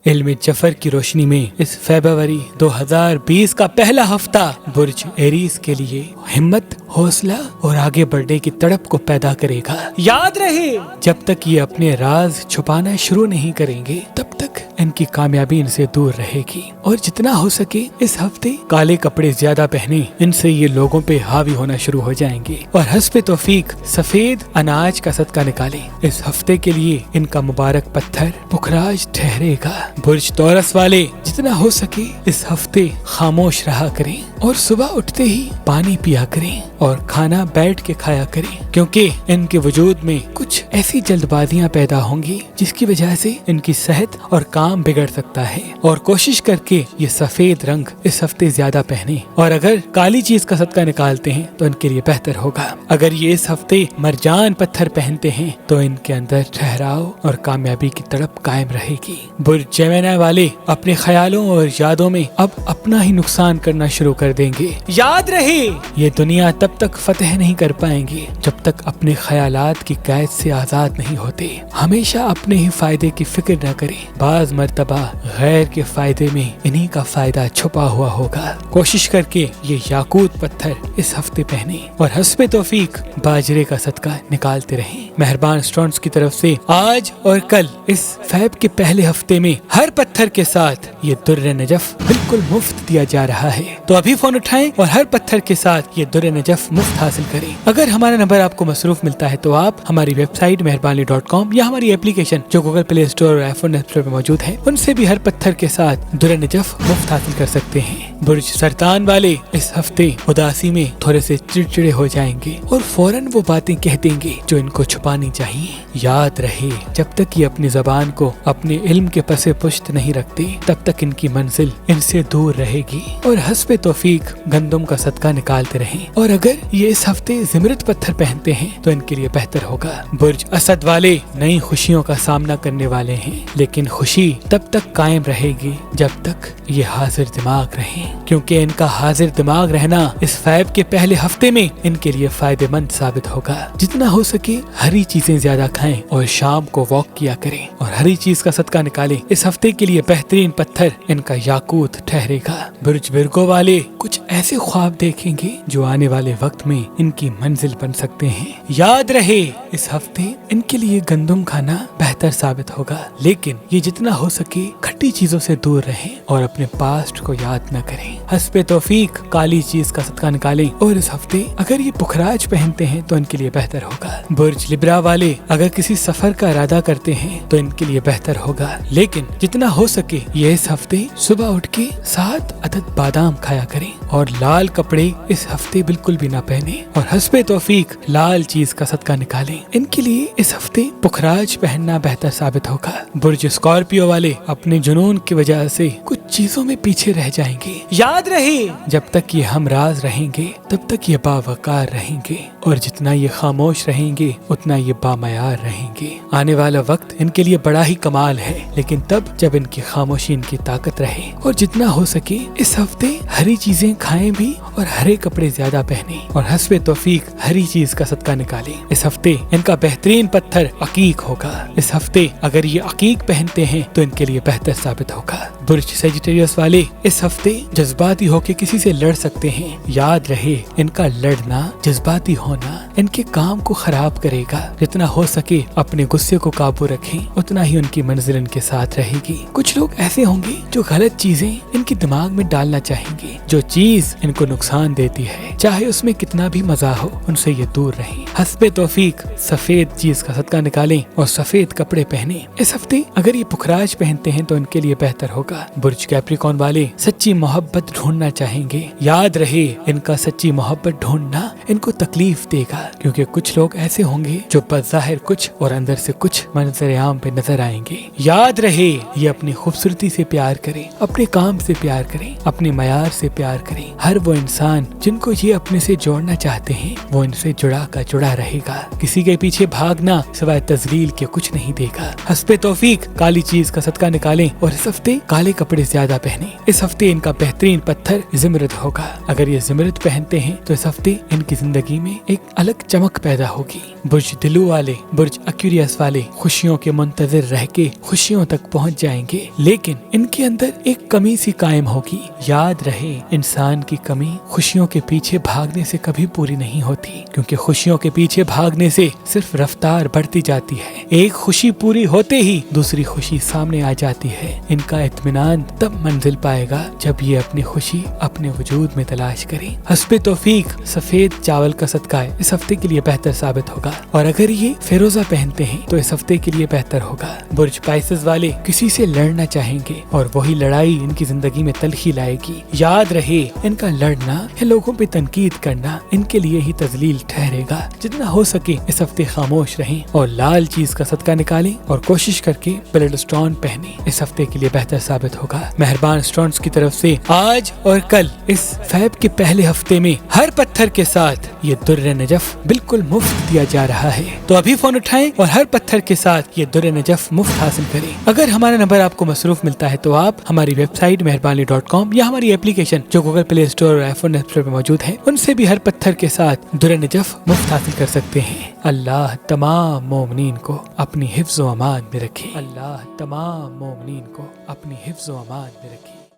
इल्म जफर की रोशनी में इस फरवरी 2020 का पहला हफ्ता बुर्ज एरीज के लिए हिम्मत, हौसला और आगे बढ़ने की तड़प को पैदा करेगा। याद रहे, जब तक ये अपने राज छुपाना शुरू नहीं करेंगे तब तक इनकी कामयाबी इनसे दूर रहेगी। और जितना हो सके इस हफ्ते काले कपड़े ज्यादा पहने, इनसे ये लोगों पे हावी होना शुरू हो जाएंगे। और हस्बे तौफीक सफेद अनाज का सदका निकाले। इस हफ्ते के लिए इनका मुबारक पत्थर पुखराज ठहरेगा। बुर्ज तौरस वाले जितना हो सके इस हफ्ते खामोश रहा करें और सुबह उठते ही पानी पिया करें और खाना बैठ के खाया करें, क्योंकि इनके वजूद में कुछ ऐसी जल्दबाजियां पैदा होंगी जिसकी वजह से इनकी सेहत और काम बिगड़ सकता है। और कोशिश करके ये सफेद रंग इस हफ्ते ज्यादा पहने, और अगर काली चीज का सदका निकालते हैं तो इनके लिए बेहतर होगा। अगर ये इस हफ्ते मरजान पत्थर पहनते हैं तो इनके अंदर ठहराव और कामयाबी की तड़प कायम रहेगी। बुर्ज जेमिनी वाले अपने ख्यालों और यादों में अब अपना ही नुकसान करना शुरू कर देंगे। याद रहे, ये दुनिया तब तक फतह नहीं कर पाएंगे जब तक अपने ख्यालात की कैद से आजाद नहीं होते। हमेशा अपने ही फायदे की फिक्र न करें, बाज मर्तबा गैर के फायदे में इन्हीं का फायदा छुपा हुआ होगा। कोशिश करके ये याकूत पत्थर इस हफ्ते पहने और हस्बे तौफीक बाजरे का सदका निकालते रहें। मेहरबान स्टोन्स की तरफ से आज और कल इस फैब के पहले हफ्ते में हर पत्थर के साथ ये दुर्र नजफ बिल्कुल मुफ्त दिया जा रहा है। तो अभी फोन उठाएं और हर पत्थर के साथ ये दुर्र नजफ मुफ्त हासिल करें। अगर हमारा नंबर आपको मसरूफ मिलता है तो आप हमारी वेबसाइट मेहरबानी.com या हमारी एप्लीकेशन जो गूगल प्ले स्टोर और आईफोन ऐप स्टोर में मौजूद है, उनसे भी हर पत्थर के साथ दुर्र नजफ मुफ्त हासिल कर सकते हैं। बुर्ज सरतान वाले इस हफ्ते उदासी में थोड़े से चिड़चिड़े हो जाएंगे और फौरन वो बातें कह देंगे जो इनको छुपानी चाहिए। याद रहे, जब तक ये अपनी जबान को अपने इल्म के पसे पुश्त नहीं रखते तब तक इनकी मंजिल इनसे दूर रहेगी। और हस्बे तौफीक गंदम का सदका निकालते रहें। और अगर ये इस हफ्ते जिमरत पत्थर पहनते हैं तो इनके लिए बेहतर होगा। बुर्ज असद वाले नई खुशियों का सामना करने वाले हैं, लेकिन खुशी तब तक कायम रहेगी जब तक ये हाजिर दिमाग रहें, क्योंकि इनका हाजिर दिमाग रहना इस फैब के पहले हफ्ते में इनके लिए फायदेमंद साबित होगा। जितना हो सके हरी चीजें ज्यादा खाएं और शाम को वॉक किया करें और हरी चीज का सदका निकालें। इस हफ्ते के लिए बेहतरीन पत्थर इनका याकूत ठहरेगा। बुर्ज विर्गो वाले कुछ ऐसे ख्वाब देखेंगे जो आने वाले वक्त में इनकी मंजिल बन सकते हैं। याद रहे, इस हफ्ते इनके लिए गंदम खाना बेहतर साबित होगा, लेकिन ये जितना हो सके खट्टी चीजों से दूर रहें और अपने पास्ट को याद न करें। हस्बे तौफीक काली चीज का सदका निकालें और इस हफ्ते अगर ये पुखराज पहनते हैं तो इनके लिए बेहतर होगा। बुर्ज लिब्रा वाले अगर किसी सफर का इरादा करते हैं तो इनके लिए बेहतर होगा, लेकिन जितना हो सके ये इस हफ्ते सुबह उठ के 7 अदद बादाम खाया करें और लाल कपड़े इस हफ्ते बिल्कुल भी ना पहने। और हस्बे तौफीक लाल चीज का सदका निकालें। इनके लिए इस हफ्ते पुखराज पहनना बेहतर साबित होगा। बुर्ज स्कॉर्पियो वाले अपने जुनून की वजह से कुछ चीजों में पीछे रह जाएंगे। याद रहे, जब तक ये हमराज रहेंगे तब तक ये बावकार रहेंगे, और जितना ये खामोश रहेंगे उतना ये बामयार रहेंगे। आने वाला वक्त इनके लिए बड़ा ही कमाल है, लेकिन तब जब इनकी खामोशी इनकी ताकत रहे। और जितना हो सके इस हफ्ते हरी चीजें खाएं भी और हरे कपड़े ज्यादा पहने और हस्बे तौफीक हरी चीज का सदका निकालें। इस हफ्ते इनका बेहतरीन पत्थर अकीक होगा। इस हफ्ते अगर ये अकीक पहनते हैं तो इनके लिए बेहतर साबित होगा। बुर्ज सेजिटेरियस वाले इस हफ्ते जज्बाती होके किसी से लड़ सकते हैं। याद रहे, इनका लड़ना, जज्बाती होना इनके काम को खराब करेगा। जितना हो सके अपने गुस्से को काबू रखें, उतना ही उनकी मंजिल इनके साथ रहेगी। कुछ लोग ऐसे होंगे जो गलत चीजें इनके दिमाग में डालना चाहेंगे। जो चीज इनको नुकसान देती है, चाहे उसमें कितना भी मजा हो, उनसे ये दूर रहें। हस्बे तौफीक सफेद चीज का सदका निकालें और सफेद कपड़े पहने। इस हफ्ते अगर ये पुखराज पहनते हैं तो इनके लिए बेहतर होगा। बुर्ज कैप्रिकॉर्न वाले सच्ची मोहब्बत ढूंढना चाहेंगे। याद रहे, इनका सच्ची मोहब्बत ढूंढना इनको तकलीफ देगा, क्योंकि कुछ लोग ऐसे होंगे जो बज़ाहिर कुछ और अंदर से कुछ मंजर आम पे नजर आएंगे। याद रहे, ये अपनी खूबसूरती से प्यार करें, अपने काम से प्यार करें, अपने मयार से प्यार करें। हर वो इंसान इंसान जिनको ये अपने से जोड़ना चाहते हैं वो इनसे जुड़ा का जुड़ा रहेगा। किसी के पीछे भागना सिवाय तजलील के कुछ नहीं देगा। हस्बे तौफीक काली चीज का सदका निकालें और इस हफ्ते काले कपड़े ज्यादा पहने। इस हफ्ते इनका बेहतरीन पत्थर ज़िमरद होगा। अगर ये ज़िमरद पहनते हैं तो इस हफ्ते इनकी जिंदगी में एक अलग चमक पैदा होगी। बुर्ज दिलू वाले, बुर्ज एक्वेरियस वाले खुशियों के मुंतजिर रह के खुशियों तक पहुंच जाएंगे, लेकिन इनके अंदर एक कमी सी कायम होगी। याद रहे, इंसान की कमी खुशियों के पीछे भागने से कभी पूरी नहीं होती, क्योंकि खुशियों के पीछे भागने से सिर्फ रफ्तार बढ़ती जाती है। एक खुशी पूरी होते ही दूसरी खुशी सामने आ जाती है। इनका इत्मीनान तब मंजिल पाएगा जब ये अपनी खुशी अपने वजूद में तलाश करें। हस्बे तौफीक सफेद चावल का सदका इस हफ्ते के लिए बेहतर साबित होगा, और अगर ये फिरोजा पहनते हैं तो इस हफ्ते के लिए बेहतर होगा। बुर्ज पाइसेस वाले किसी से लड़ना चाहेंगे और वही लड़ाई इनकी जिंदगी में तलखी लाएगी। याद रहे, इनका लड़ना या लोगों पे तनकीद करना इनके लिए ही तजलील ठहरेगा। जितना हो सके इस हफ्ते खामोश रहें और लाल चीज का सदका निकालें और कोशिश करके ब्लड स्टोन पहने। इस हफ्ते के लिए बेहतर साबित होगा। मेहरबान स्टोन्स की तरफ से आज और कल इस फैब के पहले हफ्ते में हर पत्थर के साथ ये दुर्र नजफ बिल्कुल मुफ्त दिया जा रहा है। तो अभी फोन उठाएं और हर पत्थर के साथ ये दुर्र नजफ मुफ्त हासिल करें। अगर हमारा नंबर आपको मसरूफ मिलता है तो आप हमारी वेबसाइट मेहरबानी.com या हमारी एप्लीकेशन जो गूगल प्ले स्टोर और आईफोन ऐप स्टोर में मौजूद है उनसे भी हर पत्थर के साथ दुर्र नजफ मुफ्त हासिल कर सकते हैं। अल्लाह तमाम मोमिनीन को अपनी हिफ्ज़ व अमान में रखे। अल्लाह तमाम मोमिनीन को अपनी हिफ्ज़ व अमान में रखे।